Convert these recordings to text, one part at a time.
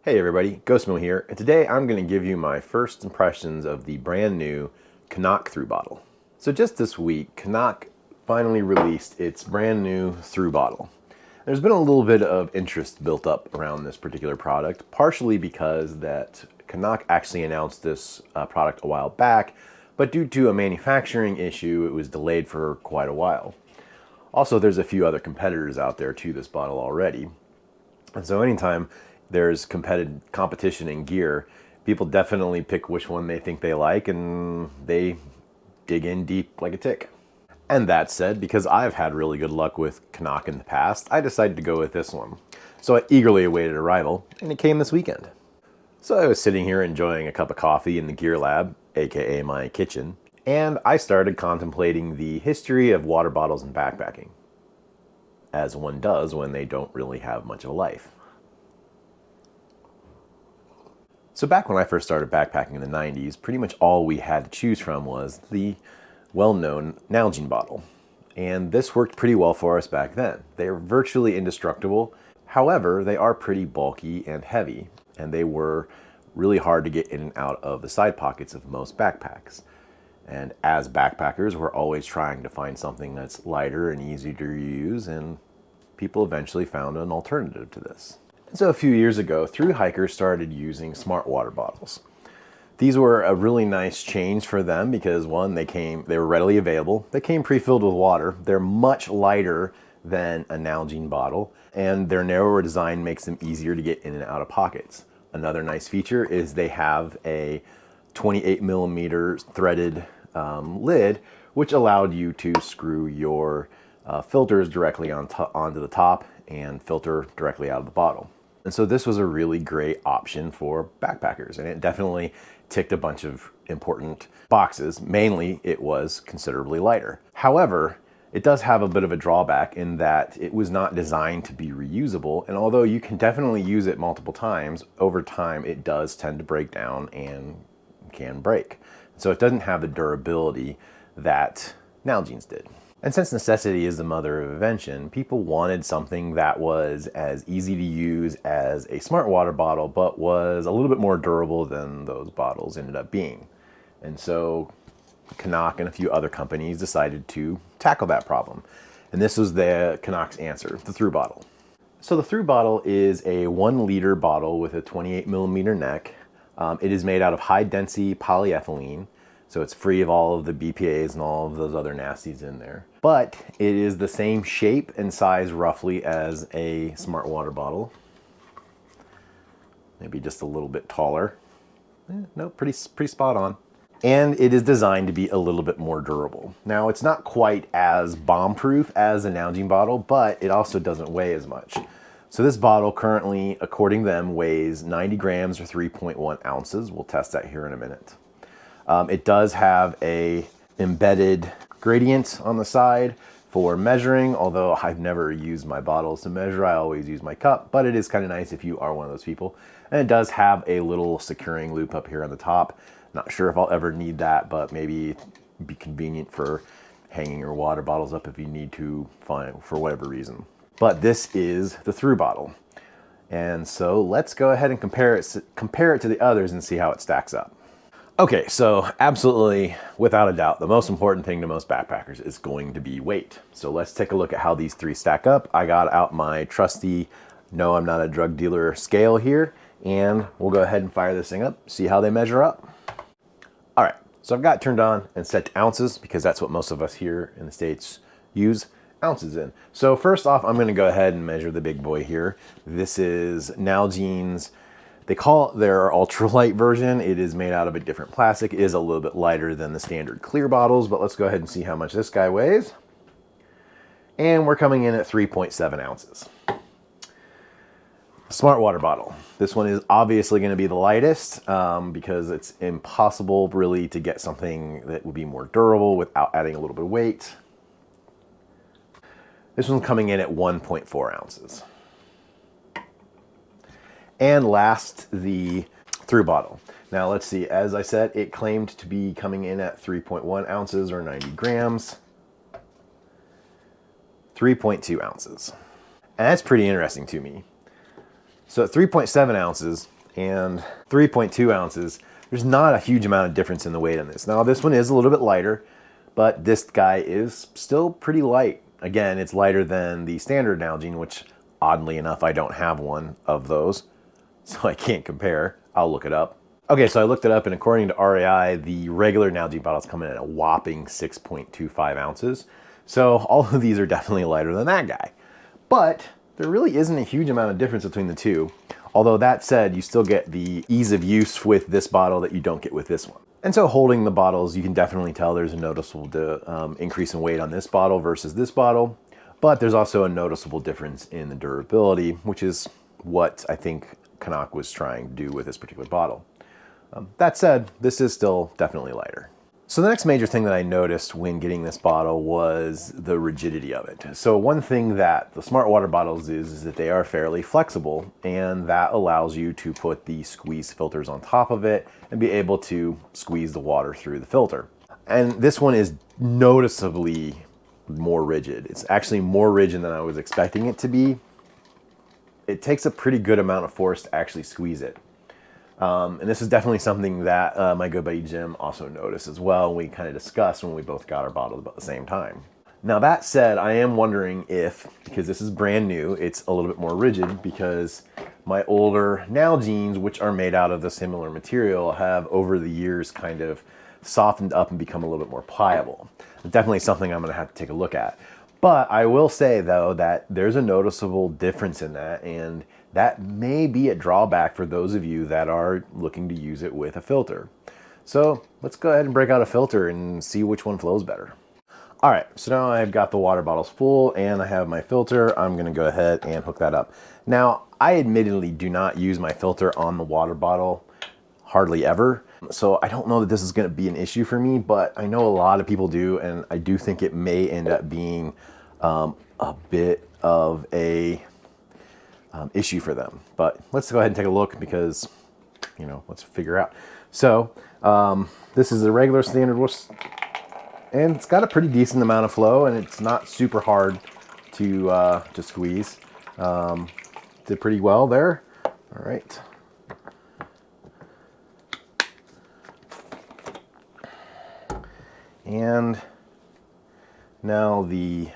Hey everybody, Ghostmo here, and today I'm going to give you my first impressions of the brand new CNOC Thru Bottle. So just this week, CNOC finally released its brand new Thru Bottle. There's been a little bit of interest built up around this particular product, partially because that CNOC actually announced this product a while back, but due to a manufacturing issue, it was delayed for quite a while. Also, there's a few other competitors out there to this bottle already. And so anytime there's competition in gear, people definitely pick which one they think they like and they dig in deep like a tick. And that said, because I've had really good luck with CNOC in the past, I decided to go with this one. So I eagerly awaited arrival, and it came this weekend. So I was sitting here enjoying a cup of coffee in the gear lab, aka my kitchen, and I started contemplating the history of water bottles and backpacking, as one does when they don't really have much of a life. So back when I first started backpacking in the 90s, pretty much all we had to choose from was the well-known Nalgene bottle. And this worked pretty well for us back then. They are virtually indestructible. However, they are pretty bulky and heavy, and they were really hard to get in and out of the side pockets of most backpacks. And as backpackers, we're always trying to find something that's lighter and easier to use, and people eventually found an alternative to this. So a few years ago, thru hikers started using smart water bottles. These were a really nice change for them because one, they were readily available. They came pre-filled with water. They're much lighter than a Nalgene bottle, and their narrower design makes them easier to get in and out of pockets. Another nice feature is they have a 28 millimeter threaded lid, which allowed you to screw your filters directly onto the top and filter directly out of the bottle. And so this was a really great option for backpackers, and it definitely ticked a bunch of important boxes. Mainly, it was considerably lighter. However, it does have a bit of a drawback in that it was not designed to be reusable, and although you can definitely use it multiple times, over time it does tend to break down and can break. So it doesn't have the durability that Nalgene's did. And since necessity is the mother of invention, people wanted something that was as easy to use as a smart water bottle, but was a little bit more durable than those bottles ended up being. And so CNOC and a few other companies decided to tackle that problem. And this was the CNOC's answer, the Thru Bottle. So the Thru Bottle is a 1 liter bottle with a 28 millimeter neck. It is made out of high density polyethylene. So it's free of all of the BPAs and all of those other nasties in there. But it is the same shape and size roughly as a smart water bottle. Maybe just a little bit taller. No, pretty spot on. And it is designed to be a little bit more durable. Now, it's not quite as bomb-proof as a Nalgene bottle, but it also doesn't weigh as much. So this bottle currently, according to them, weighs 90 grams or 3.1 ounces. We'll test that here in a minute. It does have a embedded gradient on the side for measuring, although I've never used my bottles to measure. I always use my cup, but it is kind of nice if you are one of those people. And it does have a little securing loop up here on the top. Not sure if I'll ever need that, but maybe it'd be convenient for hanging your water bottles up if you need to, for whatever reason. But this is the Thru Bottle. And so let's go ahead and compare it to the others and see how it stacks up. Okay, so absolutely, without a doubt, the most important thing to most backpackers is going to be weight. So let's take a look at how these three stack up. I got out my trusty, no, I'm not a drug dealer scale here, and we'll go ahead and fire this thing up, see how they measure up. All right, so I've got it turned on and set to ounces because that's what most of us here in the States use ounces in. So first off, I'm gonna go ahead and measure the big boy here. This is Nalgene's. They call it their ultralight version. It is made out of a different plastic. It is a little bit lighter than the standard clear bottles, but let's go ahead and see how much this guy weighs. And we're coming in at 3.7 ounces. Smart water bottle. This one is obviously going to be the lightest because it's impossible really to get something that would be more durable without adding a little bit of weight. This one's coming in at 1.4 ounces. And last, the Thru Bottle. Now let's see, as I said, it claimed to be coming in at 3.1 ounces or 90 grams. 3.2 ounces. And that's pretty interesting to me. So at 3.7 ounces and 3.2 ounces, there's not a huge amount of difference in the weight on this. Now this one is a little bit lighter, but this guy is still pretty light. Again, it's lighter than the standard Nalgene, which oddly enough, I don't have one of those, so I can't compare. I'll look it up. Okay, so I looked it up, and according to RAI, the regular Nalgene bottles come in at a whopping 6.25 ounces. So all of these are definitely lighter than that guy. But there really isn't a huge amount of difference between the two. Although that said, you still get the ease of use with this bottle that you don't get with this one. And so holding the bottles, you can definitely tell there's a noticeable increase in weight on this bottle versus this bottle. But there's also a noticeable difference in the durability, which is what I think CNOC was trying to do with this particular bottle. That said, this is still definitely lighter. So the next major thing that I noticed when getting this bottle was the rigidity of it. So one thing that the Smart Water bottles is that they are fairly flexible, and that allows you to put the squeeze filters on top of it and be able to squeeze the water through the filter. And this one is noticeably more rigid. It's actually more rigid than I was expecting it to be. It takes a pretty good amount of force to actually squeeze it. And this is definitely something that my good buddy Jim also noticed as well. We kind of discussed when we both got our bottle about the same time. Now that said, I am wondering if, because this is brand new, it's a little bit more rigid because my older Nalgenes, which are made out of the similar material, have over the years kind of softened up and become a little bit more pliable. It's definitely something I'm going to have to take a look at. But I will say though that there's a noticeable difference in that, and that may be a drawback for those of you that are looking to use it with a filter. So let's go ahead and break out a filter and see which one flows better. All right, so now I've got the water bottles full and I have my filter. I'm gonna go ahead and hook that up. Now, I admittedly do not use my filter on the water bottle hardly ever. So I don't know that this is gonna be an issue for me, but I know a lot of people do, and I do think it may end up being a bit of a issue for them. But let's go ahead and take a look because, you know, let's figure out. So this is a regular standard, and it's got a pretty decent amount of flow, and it's not super hard to squeeze. Did pretty well there. All right. And now the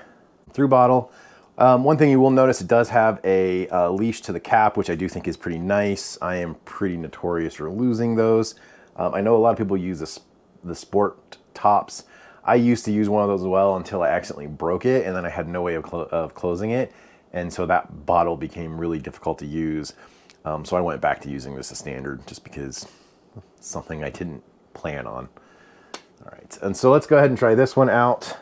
Thru Bottle. One thing you will notice, it does have a leash to the cap, which I do think is pretty nice. I am pretty notorious for losing those. I know a lot of people use the sport tops. I used to use one of those as well until I accidentally broke it, and then I had no way of closing it. And so that bottle became really difficult to use. So I went back to using this as standard just because it's something I didn't plan on. All right, and so let's go ahead and try this one out.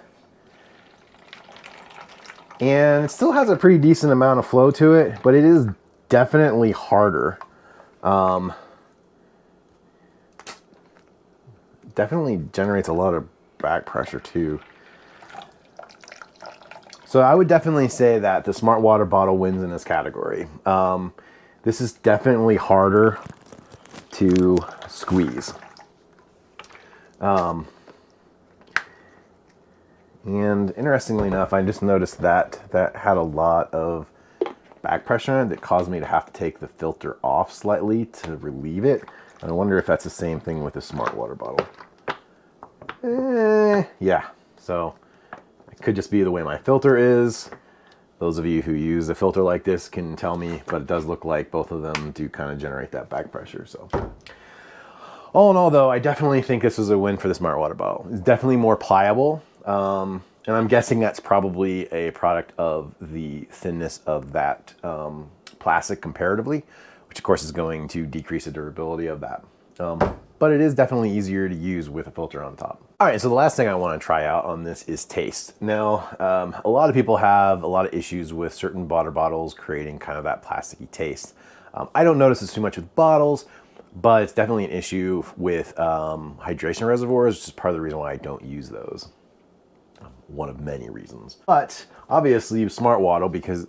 And it still has a pretty decent amount of flow to it, but it is definitely harder. Definitely generates a lot of back pressure too. So I would definitely say that the Smart Water bottle wins in this category. This is definitely harder to squeeze. And interestingly enough, I just noticed that that had a lot of back pressure on it that caused me to have to take the filter off slightly to relieve it. And I wonder if that's the same thing with the Smart Water bottle. Yeah, so it could just be the way my filter is. Those of you who use a filter like this can tell me, but it does look like both of them do kind of generate that back pressure. So all in all though, I definitely think this is a win for the Smart Water bottle. It's definitely more pliable. And I'm guessing that's probably a product of the thinness of that plastic comparatively, which of course is going to decrease the durability of that. But it is definitely easier to use with a filter on top. All right, so the last thing I want to try out on this is taste. Now, a lot of people have a lot of issues with certain water bottles creating kind of that plasticky taste. I don't notice this too much with bottles, but it's definitely an issue with hydration reservoirs, which is part of the reason why I don't use those. One of many reasons. But obviously Smart Water, because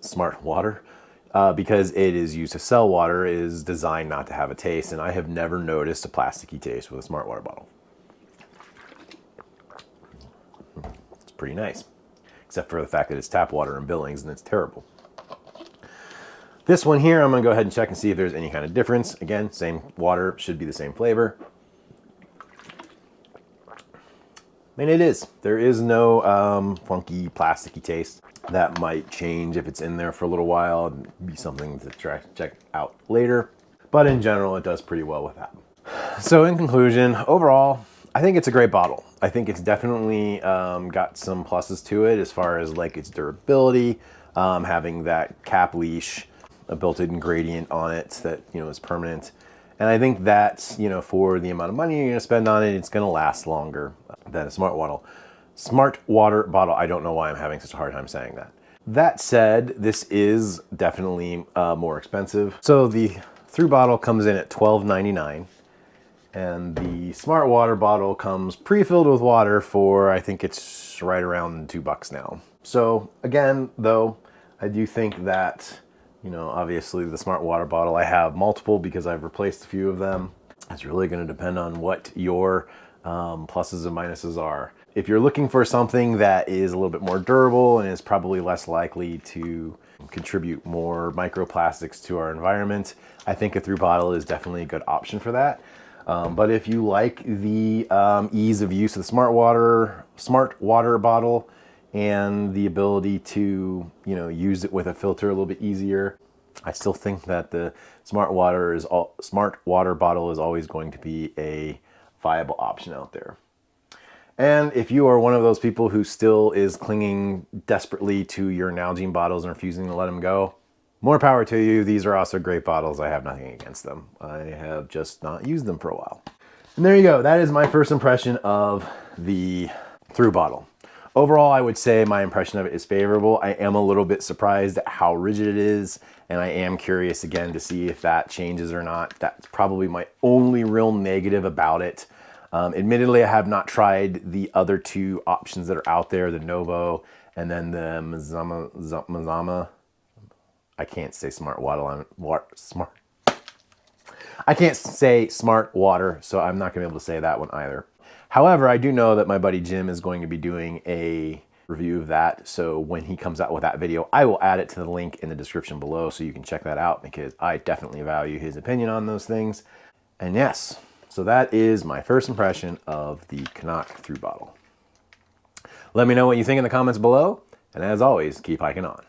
it is used to sell water, is designed not to have a taste, and I have never noticed a plasticky taste with a Smart Water bottle. It's pretty nice, except for the fact that it's tap water in Billings and it's terrible. This one here, I'm gonna go ahead and check and see if there's any kind of difference. Again, same water, should be the same flavor. And it is. There is no funky, plasticky taste. That might change if it's in there for a little while. It'd be something to check out later. But in general, it does pretty well with that. So in conclusion, overall, I think it's a great bottle. I think it's definitely got some pluses to it as far as like its durability, having that cap leash, a built-in gradient on it that, you know, is permanent. And I think that, you know, for the amount of money you're gonna spend on it, it's gonna last longer than a smart water bottle. I don't know why I'm having such a hard time saying that. That said, this is definitely more expensive. So the Thru Bottle comes in at $12.99. And the smart water bottle comes pre-filled with water for, I think it's right around $2 now. So again, though, I do think that, you know, obviously the smart water bottle, I have multiple because I've replaced a few of them. It's really going to depend on what your pluses and minuses are. If you're looking for something that is a little bit more durable and is probably less likely to contribute more microplastics to our environment, I think a Thru Bottle is definitely a good option for that. But if you like the ease of use of the smart water bottle and the ability to, you know, use it with a filter a little bit easier, I still think that the smart water bottle is always going to be a viable option out there. And if you are one of those people who still is clinging desperately to your Nalgene bottles and refusing to let them go, more power to you. These are also great bottles. I have nothing against them. I have just not used them for a while. And there you go. That is my first impression of the Thru Bottle. Overall, I would say my impression of it is favorable. I am a little bit surprised at how rigid it is, and I am curious again to see if that changes or not. That's probably my only real negative about it. Admittedly, I have not tried the other two options that are out there, the Novo and then the Mazama. I can't say smart water. I can't say smart water, so I'm not gonna be able to say that one either. However, I do know that my buddy Jim is going to be doing a review of that. So when he comes out with that video, I will add it to the link in the description below so you can check that out, because I definitely value his opinion on those things. And yes, so that is my first impression of the CNOC Thru Bottle. Let me know what you think in the comments below. And as always, keep hiking on.